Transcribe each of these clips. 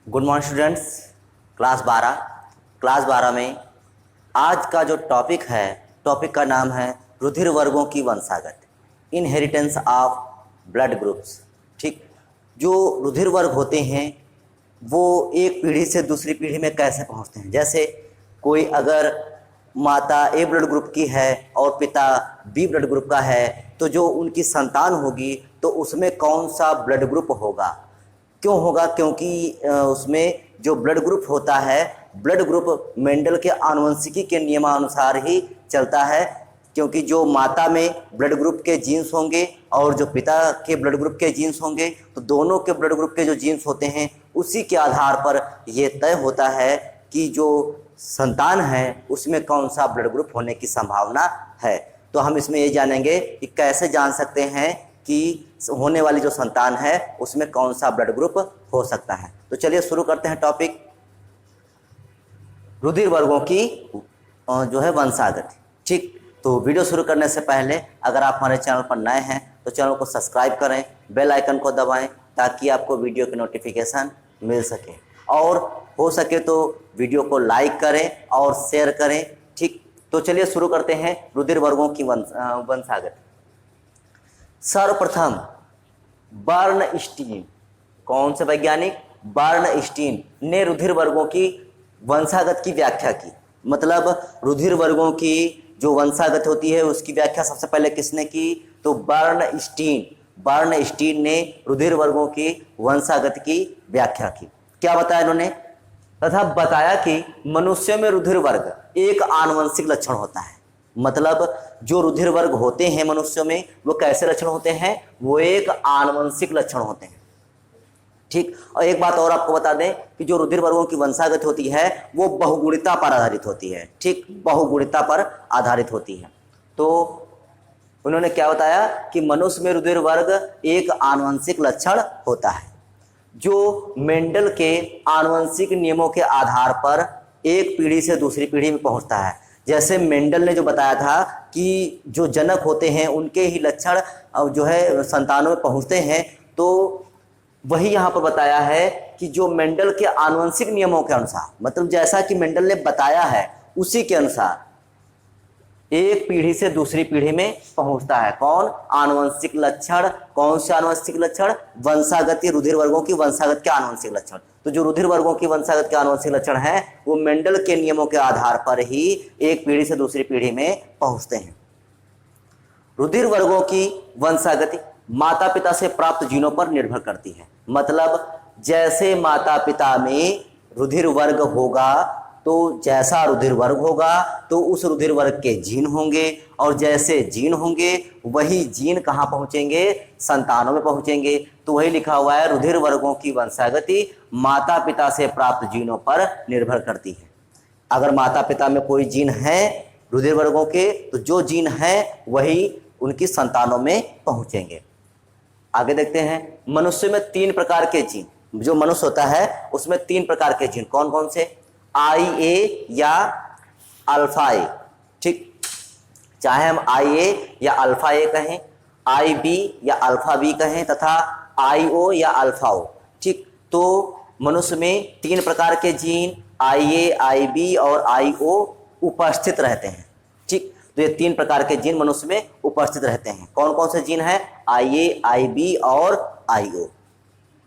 Good morning students. Class 12 में आज का जो टॉपिक है, टॉपिक का नाम है रुधिर वर्गों की वंशागत, इनहेरिटेंस ऑफ ब्लड ग्रुप्स। ठीक, जो रुधिर वर्ग होते हैं वो एक पीढ़ी से दूसरी पीढ़ी में कैसे पहुंचते हैं। जैसे कोई अगर माता ए ब्लड ग्रुप की है और पिता बी ब्लड ग्रुप का है, तो जो उनकी संतान होगी तो उसमें कौन सा ब्लड ग्रुप होगा, क्यों होगा? क्योंकि उसमें जो ब्लड ग्रुप होता है, ब्लड ग्रुप मेंडल के आनुवंशिकी के नियमानुसार ही चलता है। क्योंकि जो माता में ब्लड ग्रुप के जीन्स होंगे और जो पिता के ब्लड ग्रुप के जीन्स होंगे, तो दोनों के ब्लड ग्रुप के जो जीन्स होते हैं उसी के आधार पर ये तय होता है कि जो संतान है उसमें कौन सा ब्लड ग्रुप होने की संभावना है। तो हम इसमें ये जानेंगे कि कैसे जान सकते हैं कि होने वाली जो संतान है उसमें कौन सा ब्लड ग्रुप हो सकता है। तो चलिए शुरू करते हैं टॉपिक, रुधिर वर्गों की जो है वंशागत। ठीक, तो वीडियो शुरू करने से पहले अगर आप हमारे चैनल पर नए हैं तो चैनल को सब्सक्राइब करें, बेल आइकन को दबाएं ताकि आपको वीडियो की नोटिफिकेशन मिल सके, और हो सके तो वीडियो को लाइक करें और शेयर करें। ठीक, तो चलिए शुरू करते हैं रुधिर वर्गों की वंशागत। सर्वप्रथम बर्नस्टीन, कौन से वैज्ञानिक? बर्नस्टीन ने रुधिर वर्गों की वंशागत की व्याख्या की। मतलब रुधिर वर्गों की जो वंशागत होती है उसकी व्याख्या सबसे पहले किसने की? तो बर्नस्टीन ने रुधिर वर्गों की वंशागत की व्याख्या की। क्या बताया इन्होंने? तथा बताया कि मनुष्यों में रुधिर वर्ग एक आनुवंशिक लक्षण होता है। मतलब जो रुधिर वर्ग होते हैं मनुष्यों में वो कैसे लक्षण होते हैं? वो एक आनुवंशिक लक्षण होते हैं। ठीक, और एक बात और आपको बता दें कि जो रुधिर वर्गों की वंशागत होती है वो बहुगुणिता पर आधारित होती है। ठीक, बहुगुणिता पर आधारित होती है। तो उन्होंने क्या बताया कि मनुष्य में रुधिर वर्ग एक आनुवंशिक लक्षण होता है जो मेंडल के आनुवंशिक नियमों के आधार पर एक पीढ़ी से दूसरी पीढ़ी में पहुंचता है। जैसे मेंडल ने जो बताया था कि जो जनक होते हैं उनके ही लक्षण जो है संतानों में पहुंचते हैं, तो वही यहाँ पर बताया है कि जो मेंडल के आनुवंशिक नियमों के अनुसार, मतलब जैसा कि मेंडल ने बताया है उसी के अनुसार एक पीढ़ी से दूसरी पीढ़ी में पहुंचता है। कौन? आनुवंशिक लक्षण। कौन से आनुवंशिक लक्षण? वंशागति, रुधिर वर्गों की वंशागत के आनुवंशिक लक्षण। तो जो रुधिर वर्गों की वंशागत के आनुवंशिक लक्षण है वो मेंडल के नियमों के आधार पर ही एक पीढ़ी से दूसरी पीढ़ी में पहुंचते हैं। रुधिर वर्गों की वंशागति माता पिता से प्राप्त जीनों पर निर्भर करती है। मतलब जैसे माता पिता में रुधिर वर्ग होगा तो जैसा रुधिर वर्ग होगा तो उस रुधिर वर्ग के जीन होंगे, और जैसे जीन होंगे वही जीन कहाँ पहुंचेंगे? संतानों में पहुंचेंगे। तो वही लिखा हुआ है, रुधिर वर्गों की वंशागति माता पिता से प्राप्त जीनों पर निर्भर करती है। अगर माता पिता में कोई जीन है रुधिर वर्गों के, तो जो जीन है वही उनकी संतानों में पहुंचेंगे। आगे देखते हैं, मनुष्य में 3 प्रकार के जीन, जो मनुष्य होता है उसमें 3 प्रकार के जीन कौन कौन से? IA या अल्फा ए। ठीक, चाहे हम IA या अल्फा ए कहें, IB या अल्फा बी कहें, तथा IO या अल्फा ओ। ठीक, तो मनुष्य में 3 प्रकार के जीन IA, IB और IO उपस्थित रहते हैं। ठीक, तो ये 3 प्रकार के जीन मनुष्य में उपस्थित रहते हैं। कौन कौन से जीन हैं? IA, IB और IO।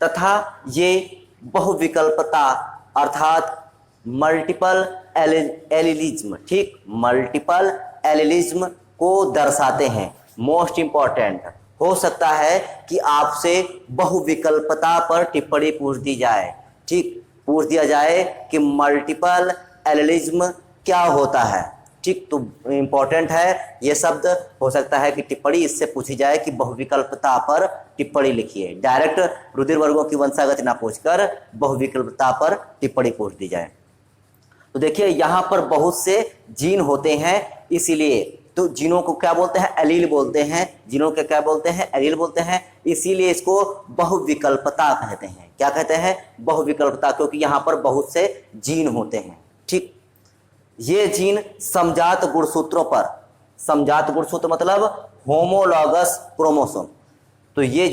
तथा ये बहुविकल्पता अर्थात मल्टीपल एलिलिज्म, ठीक, मल्टीपल एलिलिज्म को दर्शाते हैं। मोस्ट इंपॉर्टेंट हो सकता है कि आपसे बहुविकल्पता पर टिप्पणी पूछ दी जाए। ठीक, पूछ दिया जाए कि मल्टीपल एलिलिज्म क्या होता है। ठीक, तो इम्पॉर्टेंट है ये शब्द। हो सकता है कि टिप्पणी इससे पूछी जाए कि बहुविकल्पता पर टिप्पणी लिखिए। डायरेक्ट रुधिर वर्गों की वंशागति ना पूछकर बहुविकल्पता पर टिप्पणी पूछ दी जाए। तो देखिए यहाँ पर बहुत से जीन होते हैं, इसीलिए तो जीनों को क्या बोलते हैं? एलील बोलते हैं। जीनों के क्या बोलते हैं? एलील बोलते हैं। इसीलिए इसको बहुविकल्पता कहते हैं। क्या कहते हैं? बहुविकल्पता, क्योंकि यहाँ पर बहुत से जीन होते हैं। ठीक, ये जीन समजात गुणसूत्रों पर, समजात गुणसूत्र मतलब होमोलॉगस क्रोमोसोम, तो ये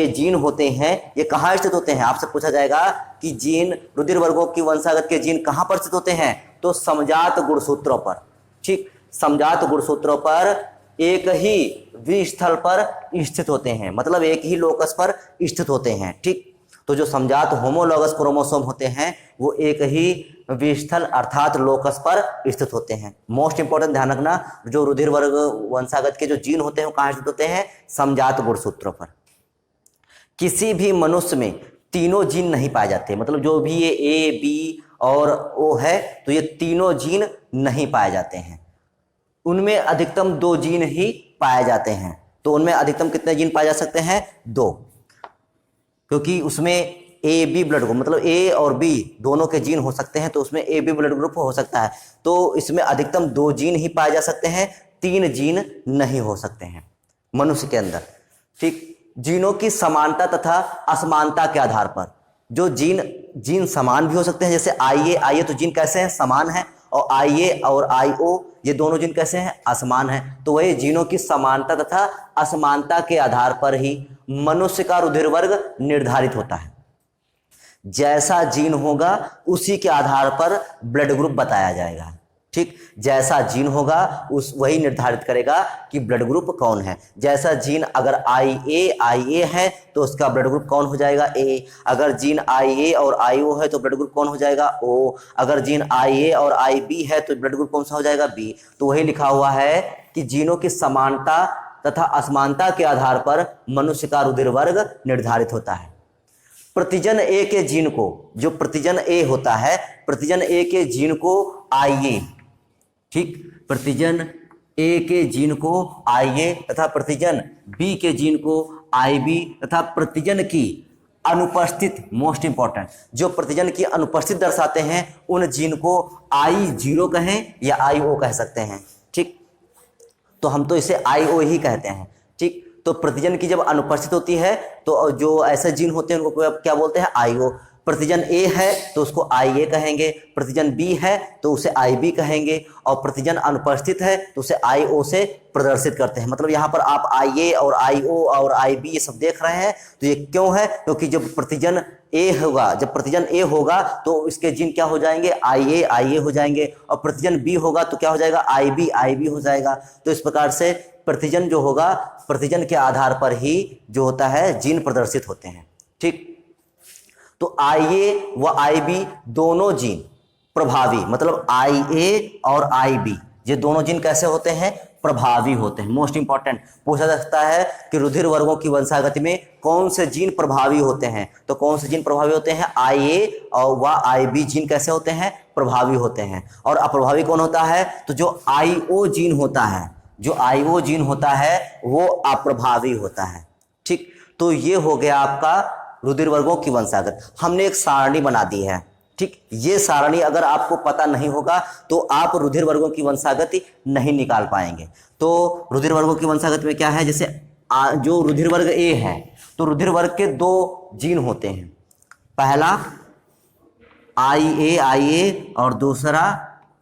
जीन होते हैं ये कहाँ स्थित होते हैं? आपसे पूछा जाएगा कि जीन रुधिर वर्गों की वंशागत के जीन कहाँ पर स्थित होते हैं? तो समजात गुणसूत्रों पर। ठीक, समजात गुणसूत्रों पर एक ही विस्थल पर स्थित होते हैं, मतलब एक ही लोकस पर स्थित होते हैं। ठीक, तो जो समजात होमोलॉगस क्रोमोसोम होते हैं वो एक ही विस्थल अर्थात लोकस पर स्थित होते हैं। मोस्ट इंपॉर्टेंट ध्यान रखना, जो रुधिर वर्ग वंशागत के जो जीन होते हैं वो कहाँ स्थित होते हैं? समजात गुणसूत्रों पर। किसी भी मनुष्य में तीनों जीन नहीं पाए जाते, मतलब जो भी ये ए बी और ओ है तो ये तीनों जीन नहीं पाए जाते हैं। उनमें अधिकतम 2 जीन ही पाए जाते हैं। तो उनमें अधिकतम कितने जीन पाए जा सकते हैं? 2, क्योंकि उसमें ए बी ब्लड ग्रुप, मतलब ए और बी दोनों के जीन हो सकते हैं, तो उसमें ए बी ब्लड ग्रुप हो सकता है। तो इसमें अधिकतम 2 जीन ही पाए जा सकते हैं, 3 जीन नहीं हो सकते हैं मनुष्य के अंदर। ठीक, जीनों की समानता तथा असमानता के आधार पर जो जीन समान भी हो सकते हैं, जैसे आईए तो जीन कैसे हैं? समान है, और आईए और आईओ ये दोनों जीन कैसे हैं? असमान है। तो वही जीनों की समानता तथा असमानता के आधार पर ही मनुष्य का रुधिर वर्ग निर्धारित होता है। जैसा जीन होगा उसी के आधार पर ब्लड ग्रुप बताया जाएगा। ठीक, जैसा जीन होगा वही निर्धारित करेगा कि ब्लड ग्रुप कौन है। जैसा जीन अगर आईए है तो उसका ब्लड ग्रुप कौन हो जाएगा? ए। अगर जीन आईए और आईओ है तो ब्लड ग्रुप कौन हो जाएगा? ओ। अगर जीन आईए और आईबी है तो ब्लड ग्रुप कौन सा हो जाएगा? बी। तो वही लिखा हुआ है कि जीनों की समानता तथा असमानता के आधार पर मनुष्य का रुधिर वर्ग निर्धारित होता है। प्रतिजन ए के जीन को, जो प्रतिजन ए होता है, प्रतिजन ए के जीन को आईए, ठीक, प्रतिजन ए के जीन को आईए तथा प्रतिजन बी के जीन को आईबी तथा प्रतिजन की अनुपस्थित, मोस्ट इंपॉर्टेंट, जो प्रतिजन की अनुपस्थित दर्शाते हैं उन जीन को I0 कहें या IO कह सकते हैं। ठीक, तो हम तो इसे IO ही कहते हैं। ठीक, तो प्रतिजन की जब अनुपस्थित होती है तो जो ऐसे जीन होते हैं उनको क्या बोलते हैं? IO। प्रतिजन ए है तो उसको IA कहेंगे, प्रतिजन बी है तो उसे IB कहेंगे, और प्रतिजन अनुपस्थित है तो उसे IO से प्रदर्शित करते हैं। मतलब यहाँ पर आप IA और IO और IB ये सब देख रहे हैं, तो ये क्यों है? क्योंकि जब प्रतिजन ए होगा तो इसके जीन क्या हो जाएंगे? IA हो जाएंगे, और प्रतिजन बी होगा तो क्या हो जाएगा? IB हो जाएगा। तो इस प्रकार से प्रतिजन जो होगा, प्रतिजन के आधार पर ही जो होता है जीन प्रदर्शित होते हैं। ठीक, तो IA व IB दोनों जीन प्रभावी, मतलब IA और IB ये दोनों जीन कैसे होते हैं? प्रभावी होते हैं। मोस्ट इंपॉर्टेंट पूछा जा सकता है कि रुधिर वर्गों की वंशागति में कौन से जीन प्रभावी होते हैं? तो कौन से जीन प्रभावी होते हैं? IA और व IB जीन कैसे होते हैं? प्रभावी होते हैं। और अप्रभावी कौन होता है? तो जो IO जीन होता है, जो IO जीन होता है वो अप्रभावी होता है। ठीक, तो ये हो गया आपका रुधिर वर्गों की वंशागत। हमने एक सारणी बना दी है। ठीक, ये सारणी अगर आपको पता नहीं होगा तो आप रुधिर वर्गों की वंशागति नहीं निकाल पाएंगे। तो रुधिर वर्गों की वंशागति में क्या है? जैसे जो रुधिर वर्ग ए है तो रुधिर वर्ग के 2 जीन होते हैं, पहला IA और दूसरा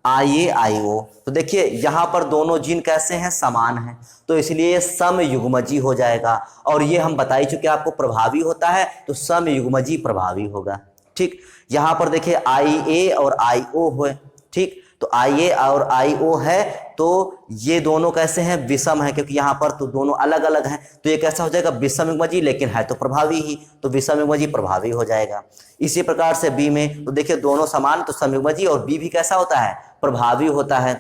IO। तो देखिए यहाँ पर दोनों जीन कैसे हैं? समान हैं, तो इसलिए समयुग्मजी हो जाएगा। और ये हम बता ही चुके आपको प्रभावी होता है तो समयुग्मजी प्रभावी होगा। ठीक, यहाँ पर देखिए IA और IO है। ठीक, तो IA और IO है तो ये दोनों कैसे हैं? विषम है, क्योंकि यहाँ पर तो दोनों अलग अलग हैं, तो ये कैसा हो जाएगा? विषमयुग्मजी, लेकिन है तो प्रभावी ही, तो विषमयुग्मजी प्रभावी हो जाएगा। इसी प्रकार से बी में तो देखिए दोनों समान, तो समयुग्मजी, और बी भी कैसा होता है? प्रभावी होता है,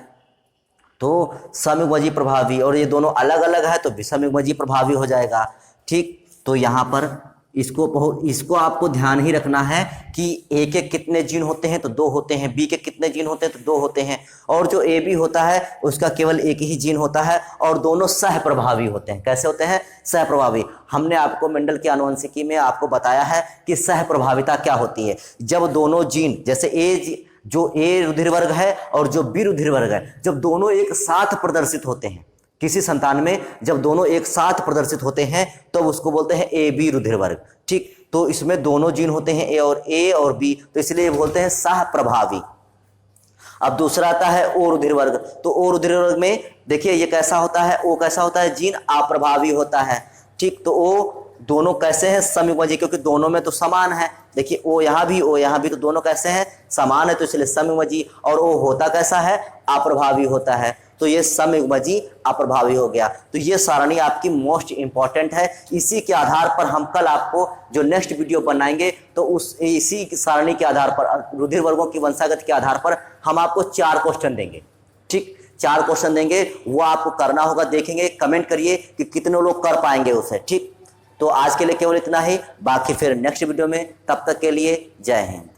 तो समयुग्मजी प्रभावी, और ये दोनों अलग अलग है तो विषमयुग्मजी प्रभावी हो जाएगा। ठीक, तो यहाँ पर इसको आपको ध्यान ही रखना है कि ए के कितने जीन होते हैं? तो 2 होते हैं। बी के कितने जीन होते हैं? तो 2 होते हैं। और जो ए बी होता है उसका केवल एक ही जीन होता है, और दोनों सहप्रभावी होते हैं। कैसे होते हैं? सहप्रभावी। हमने आपको मेंडल की आनुवंशिकी में आपको बताया है कि सहप्रभाविता क्या होती है। जब दोनों जीन, जैसे जो ए रुधिर वर्ग है और जो बी रुधिर वर्ग है, जब दोनों एक साथ प्रदर्शित होते हैं किसी संतान में, जब दोनों एक साथ प्रदर्शित होते हैं तो उसको बोलते हैं AB रुधिर वर्ग। ठीक, तो इसमें दोनों जीन होते हैं ए और बी, तो इसलिए बोलते हैं सहप्रभावी। अब दूसरा आता है O रुधिर वर्ग। तो O रुधिर वर्ग में देखिए ये कैसा होता है? O कैसा होता है? जीन अप्रभावी होता है। ठीक, तो ओ दोनों कैसे हैं, समयुग्मजी, क्योंकि दोनों में तो समान है। देखिए ओ यहाँ भी ओ यहाँ भी, तो दोनों कैसे हैं, समान है, तो इसलिए समयुग्मजी। और ओ होता कैसा है, अप्रभावी होता है, तो ये समयुग्मजी अप्रभावी हो गया। तो ये सारणी आपकी मोस्ट इंपॉर्टेंट है। इसी के आधार पर हम कल आपको जो नेक्स्ट वीडियो बनाएंगे तो इसी सारणी के आधार पर, रुधिर वर्गों की वंशागत के आधार पर हम आपको 4 क्वेश्चन देंगे। ठीक, 4 क्वेश्चन देंगे, वो आपको करना होगा। देखेंगे, कमेंट करिए कि कितने लोग कर पाएंगे उसे। ठीक, तो आज के लिए केवल इतना ही, बाकी फिर नेक्स्ट वीडियो में। तब तक के लिए जय हिंद।